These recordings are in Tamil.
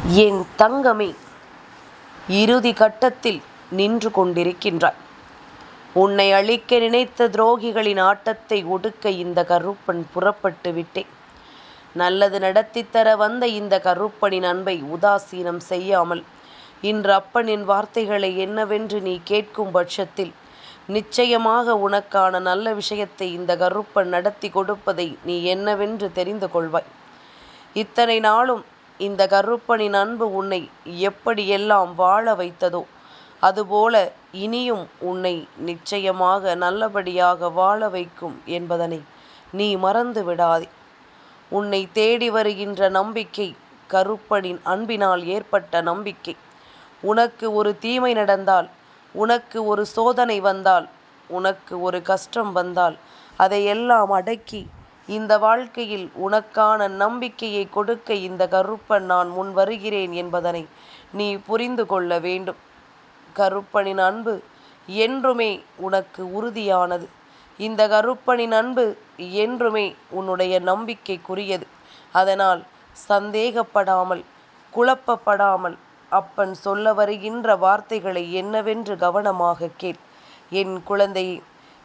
என் தங்கமே, இறுதி கட்டத்தில் நின்று கொண்டிருக்கின்றாய். உன்னை அழிக்க நினைத்த துரோகிகளின் ஆட்டத்தை ஒடுக்க இந்த கருப்பன் புறப்பட்டு விட்டேன். நல்லது நடத்தித்தர வந்த இந்த கருப்பனின் அன்பை உதாசீனம் செய்யாமல் இன்று அப்பனின் வார்த்தைகளை என்னவென்று நீ கேட்கும் பட்சத்தில் நிச்சயமாக உனக்கான நல்ல விஷயத்தை இந்த கருப்பன் நடத்தி கொடுப்பதை நீ என்னவென்று தெரிந்து கொள்வாய். இத்தனை நாளும் இந்த கருப்பனின் அன்பு உன்னை எப்படியெல்லாம் வாழ வைத்ததோ அதுபோல இனியும் உன்னை நிச்சயமாக நல்லபடியாக வாழ வைக்கும் என்பதனை நீ மறந்து விடாதே. உன்னை தேடி வருகின்ற நம்பிக்கை, கருப்பனின் அன்பினால் ஏற்பட்ட நம்பிக்கை. உனக்கு ஒரு தீமை நடந்தால், உனக்கு ஒரு சோதனை வந்தால், உனக்கு ஒரு கஷ்டம் வந்தால் அதையெல்லாம் அடக்கி இந்த வாழ்க்கையில் உனக்கான நம்பிக்கையை கொடுக்க இந்த கருப்பன் நான் முன் வருகிறேன் என்பதனை நீ புரிந்து கொள்ள வேண்டும். கருப்பனின் அன்பு என்றுமே உனக்கு உறுதியானது. இந்த கருப்பனின் அன்பு என்றுமே உன்னுடைய நம்பிக்கைக்குரியது. அதனால் சந்தேகப்படாமல், குழப்பப்படாமல் அப்பன் சொல்ல வருகின்ற வார்த்தைகளை என்னவென்று கவனமாக கேள். என் குழந்தையே,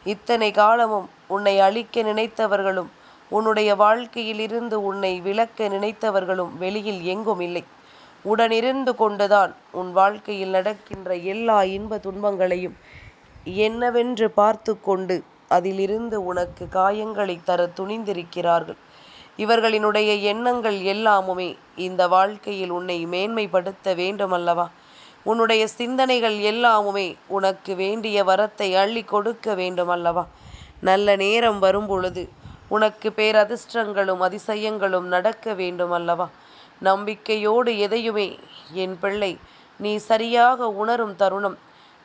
இத்தனை காலமும் உன்னை அழிக்க நினைத்தவர்களும் உன்னுடைய வாழ்க்கையிலிருந்து உன்னை விலக்க நினைத்தவர்களும் வெளியில் எங்கும் இல்லை. உடனிருந்து கொண்டுதான் உன் வாழ்க்கையில் நடக்கின்ற எல்லா இன்ப துன்பங்களையும் என்னவென்று பார்த்து கொண்டு அதிலிருந்து உனக்கு காயங்களை தர துணிந்திருக்கிறார்கள். இவர்களினுடைய எண்ணங்கள் எல்லாமுமே இந்த வாழ்க்கையில் உன்னை மேன்மைப்படுத்த வேண்டுமல்லவா? உன்னுடைய சிந்தனைகள் எல்லாமுமே உனக்கு வேண்டிய வரத்தை அள்ளி கொடுக்க வேண்டுமல்லவா? நல்ல நேரம் வரும் பொழுது உனக்கு பேரதிர்ஷ்டங்களும் அதிசயங்களும் நடக்க வேண்டுமல்லவா? நம்பிக்கையோடு எதையுமே என் பிள்ளை நீ சரியாக உணரும் தருணம்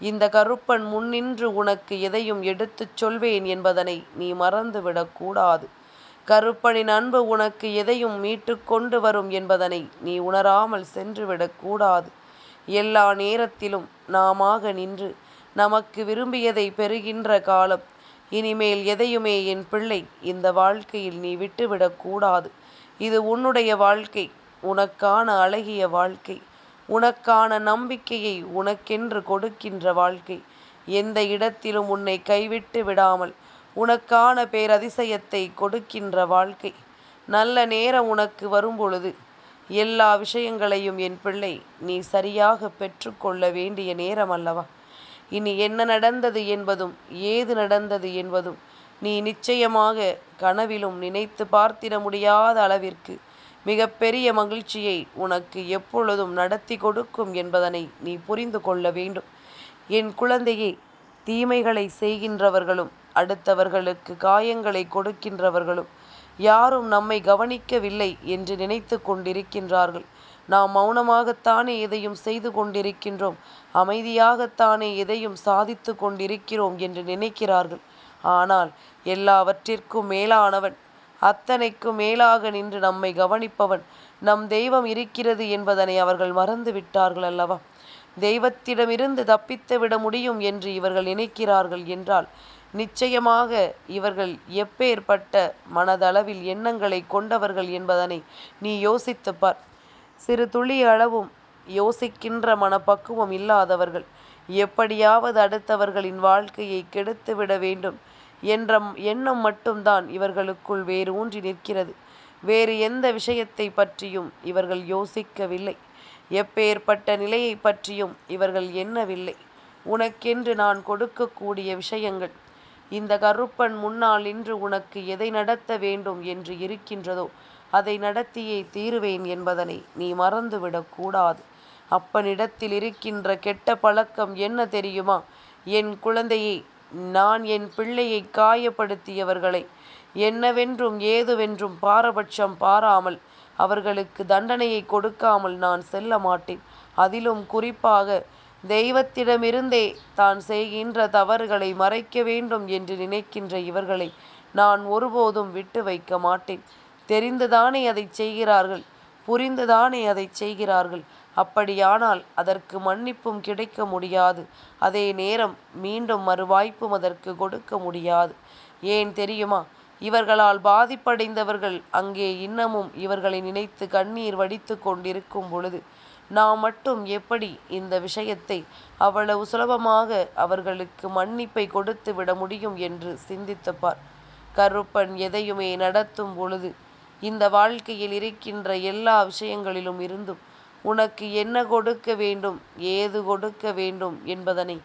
இந்த கருப்பன் முன்னின்று உனக்கு எதையும் எடுத்துச் சொல்வேன் என்பதனை நீ மறந்துவிடக்கூடாது. கருப்பனின் அன்பு உனக்கு எதையும் மீட்டு கொண்டு வரும் என்பதனை நீ உணராமல் சென்றுவிடக்கூடாது. எல்லா நேரத்திலும் நாமாக நின்று நமக்கு விரும்பியதை பெறுகின்ற காலம். இனிமேல் எதையுமே என் பிள்ளை இந்த வாழ்க்கையில் நீ விட்டுவிடக்கூடாது. இது உன்னுடைய வாழ்க்கை, உனக்கான அழகிய வாழ்க்கை, உனக்கான நம்பிக்கையை உனக்கென்று கொடுக்கின்ற வாழ்க்கை. எந்த இடத்திலும் உன்னை கைவிட்டு விடாமல் உனக்கான பேரதிசயத்தை கொடுக்கின்ற வாழ்க்கை. நல்ல நேரம் உனக்கு வரும்பொழுது எல்லா விஷயங்களையும் என் பிள்ளை நீ சரியாக பெற்றுக்கொள்ள வேண்டிய நேரம் அல்லவா? இனி என்ன நடந்தது என்பதும் ஏது நடந்தது என்பதும் நீ நிச்சயமாக கனவிலும் நினைத்து பார்த்திட முடியாத அளவிற்கு மிகப்பெரிய மகிழ்ச்சியை உனக்கு எப்பொழுதும் நடத்தி கொடுக்கும் என்பதனை நீ புரிந்து கொள்ள வேண்டும். என் குழந்தையே, தீமைகளை செய்கின்றவர்களும் அடுத்தவர்களுக்கு காயங்களை கொடுக்கின்றவர்களும் யாரும் நம்மை கவனிக்கவில்லை என்று நினைத்து கொண்டிருக்கின்றார்கள். நாம் மௌனமாகத்தானே எதையும் செய்து கொண்டிருக்கின்றோம், அமைதியாகத்தானே எதையும் சாதித்து கொண்டிருக்கிறோம் என்று நினைக்கிறார்கள். ஆனால் எல்லாவற்றிற்கும் மேலானவன், அத்தனைக்கும் மேலாக நின்று நம்மை கவனிப்பவன், நம் தெய்வம் இருக்கிறது என்பதனை அவர்கள் மறந்து விட்டார்கள் அல்லவா? தெய்வத்திடமிருந்து தப்பித்து விட முடியும் என்று இவர்கள் நினைக்கிறார்கள் என்றால் நிச்சயமாக இவர்கள் எப்பேற்பட்ட மனதளவில் எண்ணங்களை கொண்டவர்கள் என்பதனை நீ யோசித்துப்பார். சிறு துளி அளவும் யோசிக்கின்ற மனப்பக்குவம் இல்லாதவர்கள், எப்படியாவது அடுத்தவர்களின் வாழ்க்கையை கெடுத்துவிட வேண்டும் என்ற எண்ணம் மட்டும்தான் இவர்களுக்குள் வேறு ஊன்றி நிற்கிறது. வேறு எந்த விஷயத்தை பற்றியும் இவர்கள் யோசிக்கவில்லை. எப்பேற்பட்ட நிலையை பற்றியும் இவர்கள் எண்ணவில்லை. உனக்கென்று நான் கொடுக்கக்கூடிய விஷயங்கள், இந்த கருப்பன் முன்னால் நின்று உனக்கு எதை நடத்த வேண்டும் என்று இருக்கின்றதோ அதை நடத்தியே தீருவேன் என்பதனை நீ மறந்துவிடக்கூடாது. அப்பனிடத்தில் இருக்கின்ற கெட்ட பழக்கம் என்ன தெரியுமா? என் குழந்தையை, நான் என் பிள்ளையை காயப்படுத்தியவர்களை என்னவென்றும் ஏதுவென்றும் பாரபட்சம் பாராமல் அவர்களுக்கு தண்டனையை கொடுக்காமல் நான் செல்ல மாட்டேன். அதிலும் குறிப்பாக தெய்வத்திடமிருந்தே தான் செய்கின்ற தவறுகளை மறைக்க வேண்டும் என்று நினைக்கின்ற இவர்களை நான் ஒருபோதும் விட்டு வைக்க மாட்டேன். தெரிந்துதானே அதை செய்கிறார்கள், புரிந்துதானே அதை செய்கிறார்கள். அப்படியானால் அதற்கு மன்னிப்பும் கிடைக்க முடியாது. அதே நேரம் மீண்டும் மறுவாய்ப்பும் அதற்கு கொடுக்க முடியாது. ஏன் தெரியுமா? இவர்களால் பாதிப்படைந்தவர்கள் அங்கே இன்னமும் இவர்களை நினைத்து கண்ணீர் வடித்து கொண்டிருக்கும் பொழுது நாம் மட்டும் எப்படி இந்த விஷயத்தை அவ்வளவு சுலபமாக அவர்களுக்கு மன்னிப்பை கொடுத்து விட முடியும் என்று சிந்தித்துப்பார். கருப்பன் எதையுமே நடத்தும் பொழுது இந்த வாழ்க்கையில் இருக்கின்ற எல்லா விஷயங்களிலும் இருந்தும் உனக்கு என்ன கொடுக்க வேண்டும், ஏது கொடுக்க வேண்டும் என்பதனை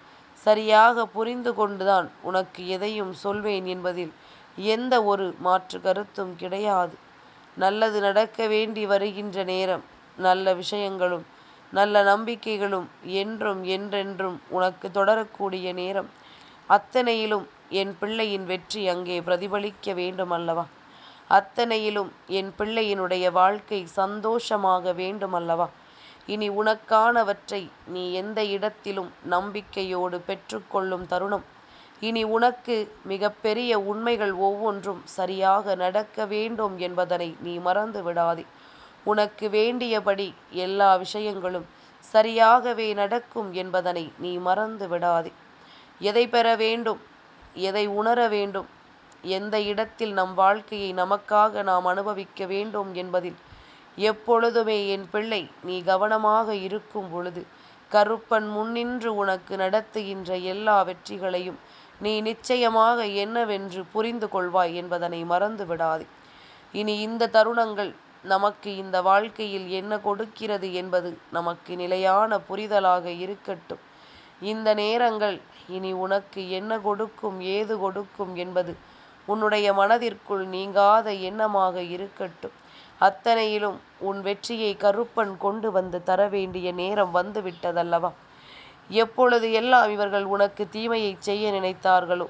சரியாக புரிந்து கொண்டுதான் உனக்கு எதையும் சொல்வேன் என்பதில் எந்த ஒரு மாற்று கருத்தும் கிடையாது. நல்லது நடக்க வேண்டி வருகின்ற நேரம், நல்ல விஷயங்களும் நல்ல நம்பிக்கைகளும் என்றும் என்றென்றும் உனக்கு தொடரக்கூடிய நேரம், அத்தனையிலும் என் பிள்ளையின் வெற்றி அங்கே பிரதிபலிக்க வேண்டும் அல்லவா? அத்தனையிலும் என் பிள்ளையினுடைய வாழ்க்கை சந்தோஷமாக வேண்டும் அல்லவா? இனி உனக்கானவற்றை நீ எந்த இடத்திலும் நம்பிக்கையோடு பெற்றுக்கொள்ளும் தருணம். இனி உனக்கு மிகப்பெரிய உண்மைகள் ஒவ்வொன்றும் சரியாக நடக்க வேண்டும் என்பதனை நீ மறந்து விடாதே. உனக்கு வேண்டியபடி எல்லா விஷயங்களும் சரியாகவே நடக்கும் என்பதனை நீ மறந்து விடாதே. எதை பெற வேண்டும், எதை உணர வேண்டும், எந்த இடத்தில் நம் வாழ்க்கையை நமக்காக நாம் அனுபவிக்க வேண்டும் என்பதில் எப்பொழுதுமே என் பிள்ளை நீ கவனமாக இருக்கும் பொழுது கருப்பன் முன்னின்று உனக்கு நடத்துகின்ற எல்லா வெற்றிகளையும் நீ நிச்சயமாக என்னவென்று புரிந்து கொள்வாய் என்பதனை மறந்து விடாதே. இனி இந்த தருணங்கள் நமக்கு இந்த வாழ்க்கையில் என்ன கொடுக்கிறது என்பது நமக்கு நிலையான புரிதலாக இருக்கட்டும். இந்த நேரங்கள் இனி உனக்கு என்ன கொடுக்கும், ஏது கொடுக்கும் என்பது உன்னுடைய மனதிற்குள் நீங்காத எண்ணமாக இருக்கட்டும். அத்தனையிலும் உன் வெற்றியை கருப்பன் கொண்டு வந்து தர வேண்டிய நேரம் வந்து விட்டதல்லவா? எப்பொழுது எல்லாம் இவர்கள் உனக்கு தீமையை செய்ய நினைத்தார்களோ,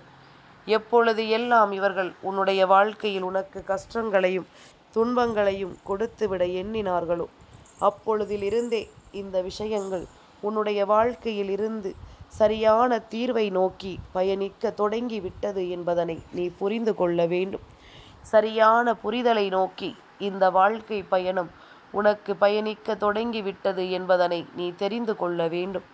எப்பொழுது எல்லாம் இவர்கள் உன்னுடைய வாழ்க்கையில் உனக்கு கஷ்டங்களையும் துன்பங்களையும் கொடுத்துவிட எண்ணினார்களோ, அப்பொழுதிலிருந்தே இந்த விஷயங்கள் உன்னுடைய வாழ்க்கையில் இருந்து சரியான தீர்வை நோக்கி பயணிக்க தொடங்கிவிட்டது என்பதனை நீ புரிந்து கொள்ள வேண்டும். சரியான புரிதலை நோக்கி இந்த வாழ்க்கை பயணம் உனக்கு பயணிக்க தொடங்கிவிட்டது என்பதனை நீ தெரிந்து கொள்ள வேண்டும்.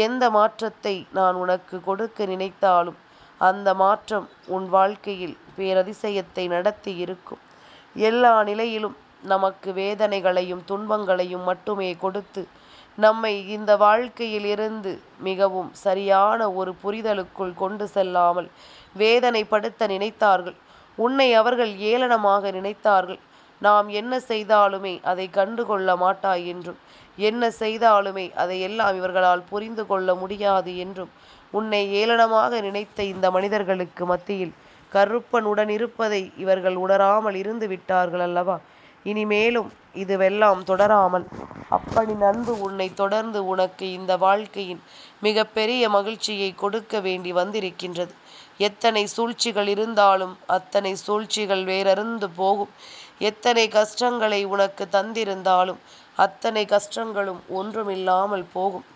எந்த மாற்றத்தை நான் உனக்கு கொடுக்க நினைத்தாலும் அந்த மாற்றம் உன் வாழ்க்கையில் பேரதிசயத்தை நடத்தி இருக்கும். எல்லா நிலையிலும் நமக்கு வேதனைகளையும் துன்பங்களையும் மட்டுமே கொடுத்து நம்மை இந்த வாழ்க்கையில் இருந்து மிகவும் சரியான ஒரு புரிதலுக்குள் கொண்டு செல்லாமல் வேதனைப்படுத்த நினைத்தார்கள். உன்னை அவர்கள் ஏளனமாக நினைத்தார்கள். நாம் என்ன செய்தாலுமே அதை கண்டுகொள்ள மாட்டாய் என்றும், என்ன செய்தாலுமே அதையெல்லாம் இவர்களால் புரிந்து கொள்ள முடியாது என்றும் உன்னை ஏளனமாக நினைத்த இந்த மனிதர்களுக்கு மத்தியில் கருப்பனுடன் இருப்பதை இவர்கள் உணராமல் இருந்து விட்டார்கள் அல்லவா? இனிமேலும் இதுவெல்லாம் தொடராமல் அப்படி நன்பு உன்னை தொடர்ந்து உனக்கு இந்த வாழ்க்கையின் மிகப்பெரிய மகிழ்ச்சியை கொடுக்க வேண்டி வந்திருக்கின்றது. எத்தனை சூழ்ச்சிகள் இருந்தாலும் அத்தனை சூழ்ச்சிகள் வேறறுந்து போகும். எத்தனை கஷ்டங்களை உனக்கு தந்திருந்தாலும் அத்தனை கஷ்டங்களும் ஒன்றுமில்லாமல் போகும்.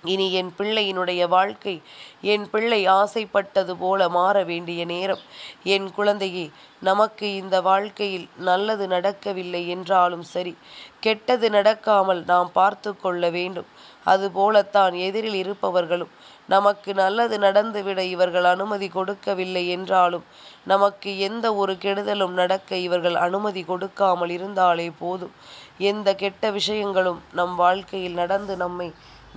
இனி என் பிள்ளையினுடைய வாழ்க்கை என் பிள்ளை ஆசைப்பட்டது போல மாற வேண்டிய நேரம். என் குழந்தையே, நமக்கு இந்த வாழ்க்கையில் நல்லது நடக்கவில்லை என்றாலும் சரி, கெட்டது நடக்காமல் நாம் பார்த்து கொள்ள வேண்டும். அதுபோலத்தான் எதிரில் இருப்பவர்களும் நமக்கு நல்லது நடந்துவிட இவர்கள் அனுமதி கொடுக்கவில்லை என்றாலும் நமக்கு எந்த ஒரு கெடுதலும் நடக்க இவர்கள் அனுமதி கொடுக்காமல் இருந்தாலே போதும். எந்த கெட்ட விஷயங்களும் நம் வாழ்க்கையில் நடந்து நம்மை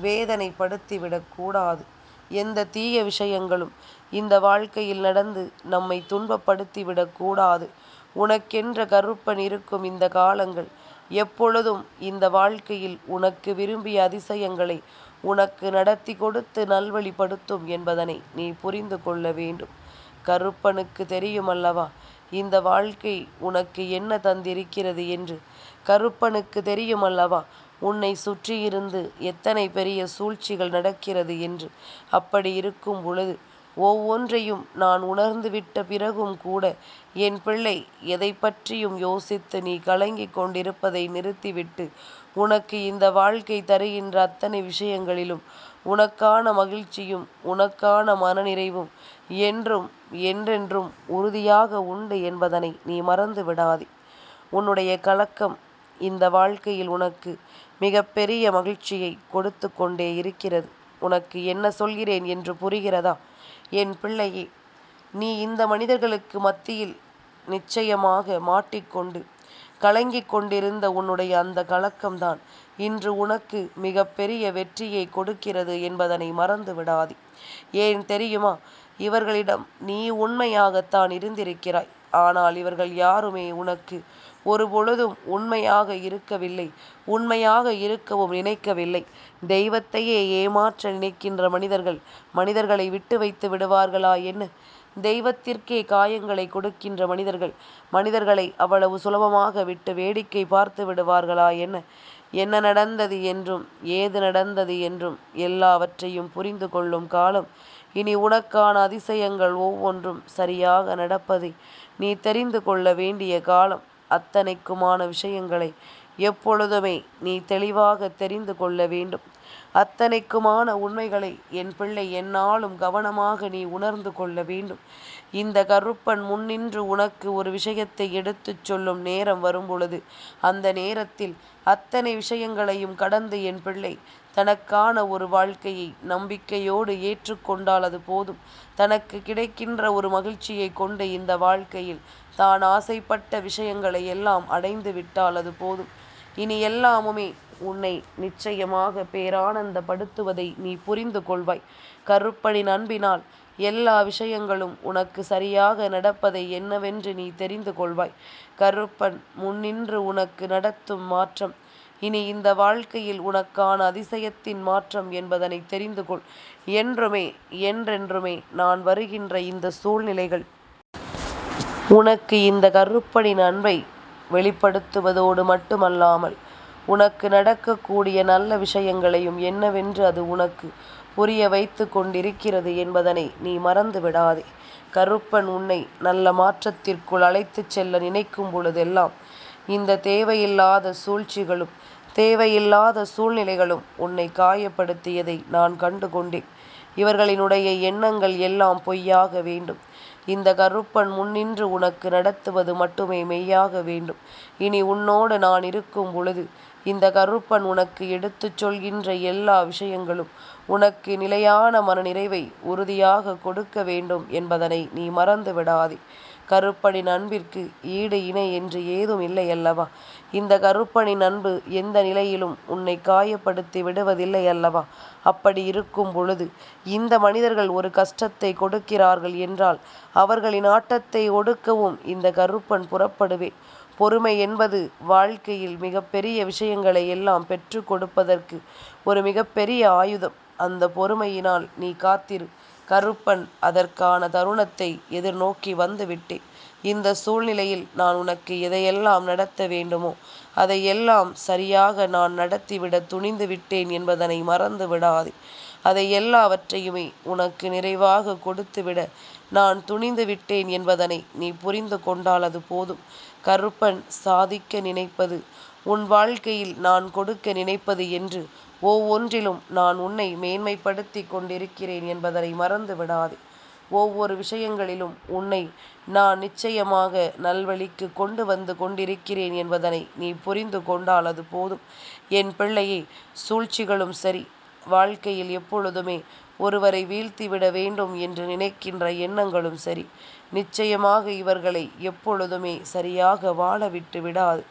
வேதனைப்படுத்திவிடக்கூடாது. எந்த தீய விஷயங்களும் இந்த வாழ்க்கையில் நடந்து நம்மை துன்பப்படுத்திவிடக்கூடாது. உனக்கென்ற கருப்பன் இருக்கும் இந்த காலங்கள் எப்பொழுதும் இந்த வாழ்க்கையில் உனக்கு விரும்பிய அதிசயங்களை உனக்கு நடத்தி கொடுத்து நல்வழிப்படுத்தும் என்பதனை நீ புரிந்து கொள்ள வேண்டும். கருப்பனுக்கு தெரியுமல்லவா இந்த வாழ்க்கை உனக்கு என்ன தந்திருக்கிறது என்று. கருப்பனுக்கு தெரியுமல்லவா உன்னை சுற்றியிருந்து எத்தனை பெரிய சூழ்ச்சிகள் நடக்கிறது என்று. அப்படி இருக்கும் பொழுது ஒவ்வொன்றையும் நான் உணர்ந்துவிட்ட பிறகும் கூட என் பிள்ளை எதை பற்றியும் யோசித்து நீ கலங்கிக் கொண்டிருப்பதை நிறுத்திவிட்டு உனக்கு இந்த வாழ்க்கை தருகின்ற அத்தனை விஷயங்களிலும் உனக்கான மகிழ்ச்சியும் உனக்கான மனநிறைவும் என்றும் என்றென்றும் உறுதியாக உண்டு என்பதனை நீ மறந்து விடாதே. உன்னுடைய கலக்கம் இந்த வாழ்க்கையில் உனக்கு மிகப்பெரிய மகிழ்ச்சியை கொடுத்து கொண்டே இருக்கிறது. உனக்கு என்ன சொல்கிறேன் என்று புரிகிறதா? என் பிள்ளையே, நீ இந்த மனிதர்களுக்கு மத்தியில் நிச்சயமாக மாட்டிக்கொண்டு கலங்கிக் கொண்டிருந்த உன்னுடைய அந்த கலக்கம்தான் இன்று உனக்கு மிக பெரிய வெற்றியை கொடுக்கிறது என்பதனை மறந்து விடாதே. ஏன் தெரியுமா? இவர்களிடம் நீ உண்மையாகத்தான் இருந்திருக்கிறாய். ஆனால் இவர்கள் யாருமே உனக்கு ஒரு பொழுதும் உண்மையாக இருக்கவில்லை, உண்மையாக இருக்கவும் நினைக்கவில்லை. தெய்வத்தையே ஏமாற்ற நினைக்கின்ற மனிதர்கள் மனிதர்களை விட்டு வைத்து விடுவார்களா என்ன? தெய்வத்திற்கே காயங்களை கொடுக்கின்ற மனிதர்கள் மனிதர்களை அவ்வளவு சுலபமாக விட்டு வேடிக்கை பார்த்து விடுவார்களா என்ன? என்ன நடந்தது என்றும் ஏது நடந்தது என்றும் எல்லாவற்றையும் புரிந்து கொள்ளும் காலம் இனி உனக்கான அதிசயங்கள் ஒவ்வொன்றும் சரியாக நடப்பதை நீ தெரிந்து கொள்ள வேண்டிய காலம். அத்தனைக்குமான விஷயங்களை எப்பொழுதுமே நீ தெளிவாக தெரிந்து கொள்ள வேண்டும். அத்தனைக்குமான உண்மைகளை என் பிள்ளை எந்நாளும் கவனமாக நீ உணர்ந்து கொள்ள வேண்டும். இந்த கருப்பன் முன்னின்று உனக்கு ஒரு விஷயத்தை எடுத்துச் சொல்லும் நேரம் வரும்பொழுது அந்த நேரத்தில் அத்தனை விஷயங்களையும் கடந்து என் பிள்ளை தனக்கான ஒரு வாழ்க்கையை நம்பிக்கையோடு ஏற்றுக்கொண்டால் அது போதும். தனக்கு கிடைக்கின்ற ஒரு மகிழ்ச்சியை கொண்டு இந்த வாழ்க்கையில் தான் ஆசைப்பட்ட விஷயங்களை எல்லாம் அடைந்து விட்டால் அது போதும். இனி எல்லாமுமே உன்னை நிச்சயமாக பேரானந்தப்படுத்துவதை நீ புரிந்து கொள்வாய். கருப்பனின் அன்பினால் எல்லா விஷயங்களும் உனக்கு சரியாக நடப்பதை என்னவென்று நீ தெரிந்து கொள்வாய். கருப்பன் முன்னின்று உனக்கு நடத்தும் மாற்றம் இனி இந்த வாழ்க்கையில் உனக்கான அதிசயத்தின் மாற்றம் என்பதனை தெரிந்து கொள். என்றுமே என்றென்றுமே நான் வருகின்ற இந்த சூழ்நிலைகள் உனக்கு இந்த கருப்பனின் அன்பை வெளிப்படுத்துவதோடு மட்டுமல்லாமல் உனக்கு நடக்கக்கூடிய நல்ல விஷயங்களையும் என்னவென்று அது உனக்கு புரிய வைத்து கொண்டிருக்கிறது என்பதனை நீ மறந்து விடாதே. கருப்பன் உன்னை நல்ல மாற்றத்திற்குள் அழைத்துச் செல்ல நினைக்கும் பொழுதெல்லாம் இந்த தேவையில்லாத சூழ்ச்சிகளும் தேவையில்லாத சூழ்நிலைகளும் உன்னை காயப்படுத்தியதை நான் கண்டு கொண்டேன். இவர்களினுடைய எண்ணங்கள் எல்லாம் பொய்யாக வேண்டும். இந்த கருப்பன் முன்னின்று உனக்கு நடத்துவது மட்டுமே மெய்யாக வேண்டும். இனி உன்னோடு நான் இருக்கும் பொழுது இந்த கருப்பன் உனக்கு எடுத்துச் சொல்கின்ற எல்லா விஷயங்களும் உனக்கு நிலையான மனநிறைவை உறுதியாக கொடுக்க வேண்டும் என்பதனை நீ மறந்து விடாதே. கருப்பனின் அன்பிற்கு ஈடு இணை என்று ஏதும் இல்லை அல்லவா? இந்த கருப்பனின் அன்பு எந்த நிலையிலும் உன்னை காயப்படுத்தி விடுவதில்லை அல்லவா? அப்படி இருக்கும் பொழுது இந்த மனிதர்கள் ஒரு கஷ்டத்தை கொடுக்கிறார்கள் என்றால் அவர்களின் ஆட்டத்தை ஒடுக்கவும் இந்த கருப்பன் புறப்படுவேன். பொறுமை என்பது வாழ்க்கையில் மிகப்பெரிய விஷயங்களை எல்லாம் பெற்று கொடுப்பதற்கு ஒரு மிகப்பெரிய ஆயுதம். அந்த பொறுமையினால் நீ காத்திரு. கருப்பன் அதற்கான தருணத்தை எதிர்நோக்கி வந்து விட்டேன். இந்த சூழ்நிலையில் நான் உனக்கு எதையெல்லாம் நடத்த வேண்டுமோ அதையெல்லாம் சரியாக நான் நடத்திவிட துணிந்து விட்டேன் என்பதனை மறந்து விடாதே. அதை எல்லாவற்றையுமே உனக்கு நிறைவாக கொடுத்துவிட நான் துணிந்து விட்டேன் என்பதனை நீ புரிந்து கொண்டால் அது போதும். கருப்பன் சாதிக்க நினைப்பது, உன் வாழ்க்கையில் நான் கொடுக்க நினைப்பது என்று ஒவ்வொன்றிலும் நான் உன்னை மேன்மைப்படுத்தி கொண்டிருக்கிறேன் என்பதனை மறந்து விடாதே. ஒவ்வொரு விஷயங்களிலும் உன்னை நான் நிச்சயமாக நல்வழிக்கு கொண்டு வந்து கொண்டிருக்கிறேன் என்பதனை நீ புரிந்து கொண்டால் அது போதும். என் பிள்ளையே, சூழ்ச்சிகளும் சரி, வாழ்க்கையில் எப்பொழுதுமே ஒருவரை வீழ்த்திவிட வேண்டும் என்று நினைக்கின்ற எண்ணங்களும் சரி, நிச்சயமாக இவர்களை எப்பொழுதுமே சரியாக வாழ விட்டு விடாது.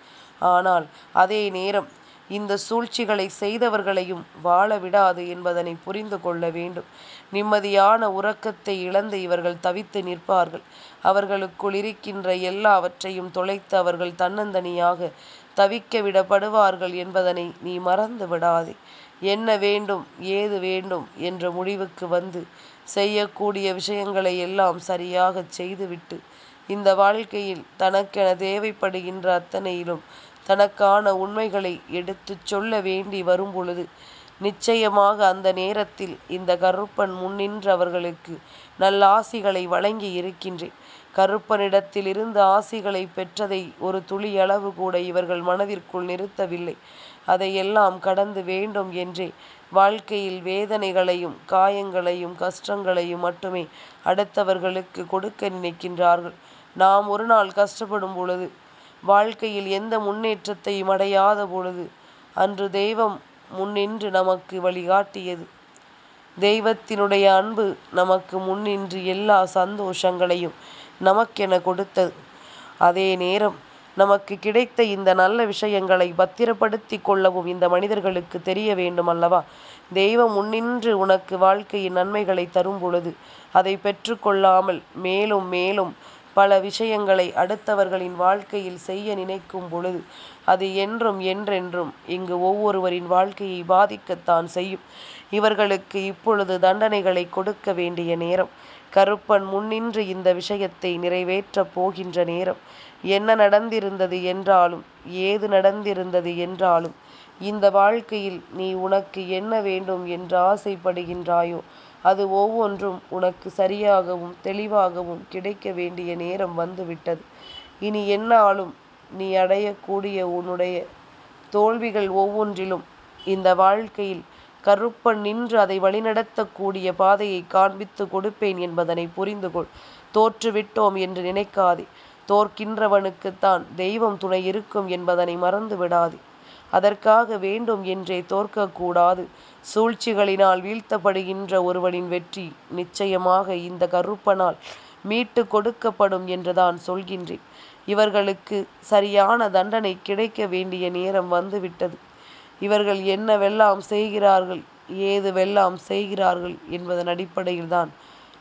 ஆனால் அதே நேரம் இந்த சூழ்ச்சிகளை செய்தவர்களையும் வாழ விடாது என்பதனை புரிந்து கொள்ள வேண்டும். நிம்மதியான உறக்கத்தை இழந்து இவர்கள் தவித்து நிற்பார்கள். அவர்களுக்குள் இருக்கின்ற எல்லாவற்றையும் தொலைத்து அவர்கள் தன்னந்தனியாக தவிக்க விடப்படுவார்கள் என்பதனை நீ மறந்து விடாதே. என்ன வேண்டும் ஏது வேண்டும் என்ற முடிவுக்கு வந்து செய்யக்கூடிய விஷயங்களை எல்லாம் சரியாக செய்துவிட்டு இந்த வாழ்க்கையில் தனக்கென தேவைப்படுகின்ற அத்தனையிலும் தனக்கான உண்மைகளை எடுத்துச் சொல்ல வேண்டி வரும் பொழுது நிச்சயமாக அந்த நேரத்தில் இந்த கருப்பன் முன்னின்று அவர்களுக்கு நல்ல ஆசிகளை வழங்கி இருக்கின்றேன். கருப்பனிடத்தில் இருந்து ஆசிகளை பெற்றதை ஒரு துளி அளவு கூட இவர்கள் மனதிற்குள் நிறுத்தவில்லை. அதையெல்லாம் கடந்து வேண்டும் என்றே வாழ்க்கையில் வேதனைகளையும் காயங்களையும் கஷ்டங்களையும் மட்டுமே அடுத்தவர்களுக்கு கொடுக்க நினைக்கின்றார்கள். நாம் ஒரு நாள் கஷ்டப்படும் பொழுது, வாழ்க்கையில் எந்த முன்னேற்றத்தையும் அடையாத பொழுது, அன்று தெய்வம் முன்னின்று நமக்கு வழிகாட்டியது. தெய்வத்தினுடைய அன்பு நமக்கு முன்னின்று எல்லா சந்தோஷங்களையும் நமக்கென கொடுத்தது. அதே நேரம் நமக்கு கிடைத்த இந்த நல்ல விஷயங்களை பத்திரப்படுத்தி கொள்ளவும் இந்த மனிதர்களுக்கு தெரிய வேண்டும் அல்லவா? தெய்வம் முன்னின்று உனக்கு வாழ்க்கையின் நன்மைகளை தரும் பொழுது அதை பெற்றுக்கொள்ளாமல் மேலும் மேலும் பல விஷயங்களை அடுத்தவர்களின் வாழ்க்கையில் செய்ய நினைக்கும் பொழுது அது என்றும் என்றென்றும் இங்கு ஒவ்வொருவரின் வாழ்க்கையை பாதிக்கத்தான் செய்யும். இவர்களுக்கு இப்பொழுது தண்டனைகளை கொடுக்க வேண்டிய நேரம். கருப்பன் முன்னின்று இந்த விஷயத்தை நிறைவேற்றப் போகின்ற நேரம். என்ன நடந்திருந்தது என்றாலும் ஏது நடந்திருந்தது என்றாலும் இந்த வாழ்க்கையில் நீ உனக்கு என்ன வேண்டும் என்று ஆசைப்படுகின்றாயோ அது ஒவ்வொன்றும் உனக்கு சரியாகவும் தெளிவாகவும் கிடைக்க வேண்டிய நேரம் வந்துவிட்டது. இனி என்னாலும் நீ அடையக்கூடிய உன்னுடைய தோல்விகள் ஒவ்வொன்றிலும் இந்த வாழ்க்கையில் கருப்பன் நின்று அதை வழிநடத்தக்கூடிய பாதையை காண்பித்து கொடுப்பேன் என்பதனை புரிந்து கொள். தோற்றுவிட்டோம் என்று நினைக்காதே. தோற்கின்றவனுக்குத்தான் தெய்வம் துணை இருக்கும் என்பதனை மறந்து விடாதே. அதற்காக வேண்டும் என்றே தோற்கக்கூடாது. சூழ்ச்சிகளினால் வீழ்த்தப்படுகின்ற ஒருவனின் வெற்றி நிச்சயமாக இந்த கருப்பனால் மீட்டு கொடுக்கப்படும் என்றுதான் சொல்கின்றேன். இவர்களுக்கு சரியான தண்டனை கிடைக்க வேண்டிய நேரம் வந்துவிட்டது. இவர்கள் என்னவெல்லாம் செய்கிறார்கள், ஏதுவெல்லாம் செய்கிறார்கள் என்பதன் அடிப்படையில்தான்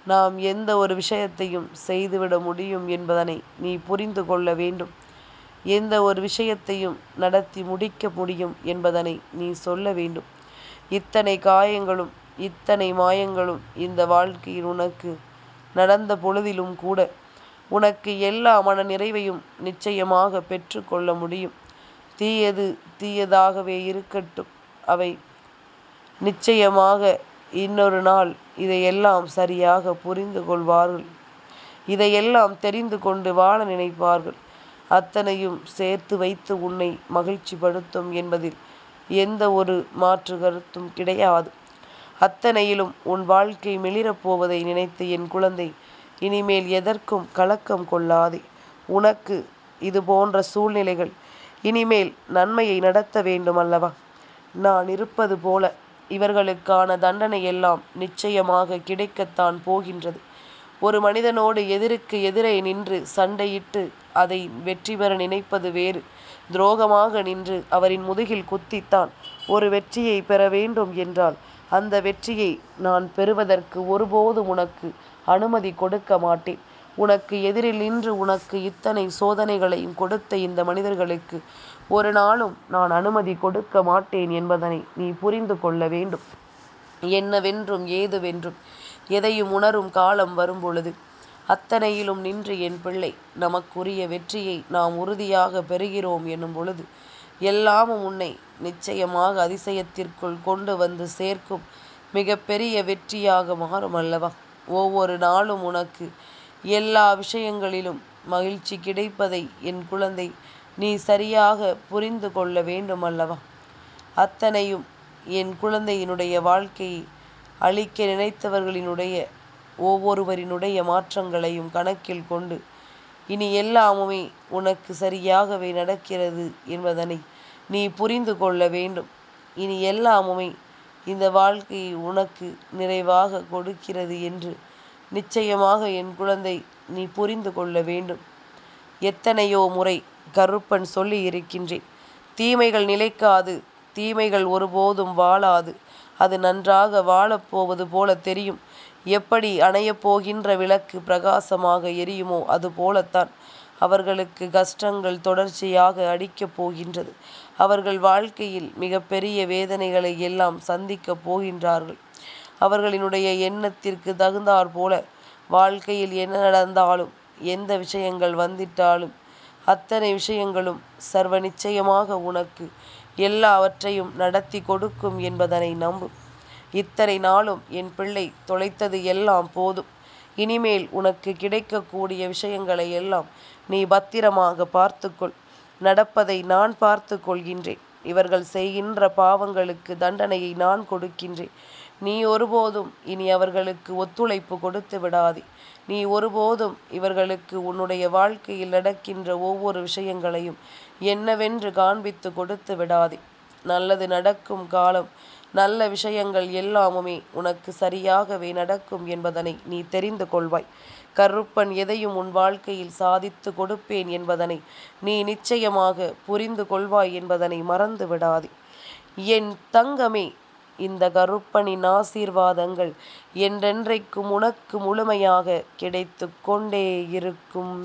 நாம் எந்த ஒரு விஷயத்தையும் செய்துவிட முடியும் என்பதனை நீ புரிந்து கொள்ள வேண்டும். எந்த ஒரு விஷயத்தையும் நடத்தி முடிக்க முடியும் என்பதனை நீ சொல்ல வேண்டும். இத்தனை காயங்களும் இத்தனை மாயங்களும் இந்த வாழ்க்கையில் உனக்கு நடந்த பொழுதிலும் கூட உனக்கு எல்லா மன நிறைவையும் நிச்சயமாக பெற்று கொள்ள முடியும். தீயது தீயதாகவே இருக்கட்டும். அவை நிச்சயமாக இன்னொரு நாள் இதையெல்லாம் சரியாக புரிந்து கொள்வார்கள். இதையெல்லாம் தெரிந்து கொண்டு வாழ நினைப்பார்கள். அத்தனையும் சேர்த்து வைத்து உன்னை மகிழ்ச்சிப்படுத்தும் என்பதில் எந்த ஒரு மாற்று கருத்தும் கிடையாது. அத்தனையிலும் உன் வாழ்க்கை மிளிரப்போவதை நினைத்து என் குழந்தை இனிமேல் எதற்கும் கலக்கம் கொள்ளாதே. உனக்கு இது போன்ற சூழ்நிலைகள் இனிமேல் நன்மையை நடத்த வேண்டும் அல்லவா? நான் இருப்பது போல இவர்களுக்கான தண்டனை எல்லாம் நிச்சயமாக கிடைக்கத்தான் போகின்றது. ஒரு மனிதனோடு எதிருக்கு எதிரே நின்று சண்டையிட்டு அதை வெற்றி பெற நினைப்பது வேறு. துரோகமாக நின்று அவரின் முதுகில் குத்தித்தான் ஒரு வெற்றியை பெற வேண்டும் என்றால் அந்த வெற்றியை நான் பெறுவதற்கு ஒருபோதும் உனக்கு அனுமதி கொடுக்க மாட்டேன். உனக்கு எதிரில் நின்று உனக்கு இத்தனை சோதனைகளையும் கொடுத்த இந்த மனிதர்களுக்கு ஒரு நாளும் நான் அனுமதி கொடுக்க மாட்டேன் என்பதனை நீ புரிந்து கொள்ள வேண்டும். என்னவென்றும் ஏதுவென்றும் எதையும் உணரும் காலம் வரும் பொழுது அத்தனையிலும் நின்று என் பிள்ளை நமக்குரிய வெற்றியை நாம் உறுதியாக பெறுகிறோம் என்னும் பொழுது எல்லாமும் உன்னை நிச்சயமாக அதிசயத்திற்குள் கொண்டு வந்து சேர்க்கும் மிகப்பெரிய வெற்றியாக மாறும் அல்லவா? ஒவ்வொரு நாளும் உனக்கு எல்லா விஷயங்களிலும் மகிழ்ச்சி கிடைப்பதை என் குழந்தை நீ சரியாக புரிந்து கொள்ள வேண்டும் அல்லவா? அத்தனையும் என் குழந்தையினுடைய வாழ்க்கையை அழிக்க நினைத்தவர்களினுடைய ஒவ்வொருவரினுடைய மாற்றங்களையும் கணக்கில் கொண்டு இனி எல்லாமுமே உனக்கு சரியாகவே நடக்கிறது என்பதனை நீ புரிந்து கொள்ள வேண்டும். இனி எல்லாமுமே இந்த வாழ்க்கையை உனக்கு நிறைவாக கொடுக்கிறது என்று நிச்சயமாக என் குழந்தை நீ புரிந்து கொள்ள வேண்டும். எத்தனையோ முறை கருப்பன் சொல்லி இருக்கின்றேன், தீமைகள் நிலைக்காது, தீமைகள் ஒருபோதும் வாழாது. அது நன்றாக வாழப்போவது போல தெரியும். எப்படி அணையப் போகின்ற விளக்கு பிரகாசமாக எரியுமோ அது போலத்தான் அவர்களுக்கு கஷ்டங்கள் தொடர்ச்சியாக அடிக்கப் போகின்றது. அவர்கள் வாழ்க்கையில் மிகப்பெரிய வேதனைகளை எல்லாம் சந்திக்கப் போகின்றார்கள். அவர்களினுடைய எண்ணத்திற்கு தகுந்தாற் போல வாழ்க்கையில் என்ன நடந்தாலும் எந்த விஷயங்கள் வந்திட்டாலும் அத்தனை விஷயங்களும் சர்வ நிச்சயமாக உனக்கு எல்லாவற்றையும் நடத்தி கொடுக்கும் என்பதனை நம்பு. இத்தனை நாளும் என் பிள்ளை தொலைத்தது எல்லாம் போதும். இனிமேல் உனக்கு கிடைக்கக்கூடிய விஷயங்களை எல்லாம் நீ பத்திரமாக பார்த்துக்கொள். நடப்பதை நான் பார்த்து கொள்கின்றேன். இவர்கள் செய்கின்ற பாவங்களுக்கு தண்டனையை நான் கொடுக்கின்றேன். நீ ஒருபோதும் இனி அவர்களுக்கு ஒத்துழைப்பு கொடுத்து விடாதே. நீ ஒருபோதும் இவர்களுக்கு உன்னுடைய வாழ்க்கையில் நடக்கின்ற ஒவ்வொரு விஷயங்களையும் என்னவென்று காண்பித்து கொடுத்து விடாதே. நல்லது நடக்கும் காலம், நல்ல விஷயங்கள் எல்லாமுமே உனக்கு சரியாகவே நடக்கும் என்பதனை நீ தெரிந்து கொள்வாய். கருப்பன் எதையும் உன் வாழ்க்கையில் சாதித்து கொடுப்பேன் என்பதனை நீ நிச்சயமாக புரிந்து கொள்வாய் என்பதனை மறந்து விடாதே. என் தங்கமே, இந்த கருப்பனின் ஆசீர்வாதங்கள் என்றென்றைக்கும் உனக்கு முழுமையாக கிடைத்து கொண்டே இருக்கும்.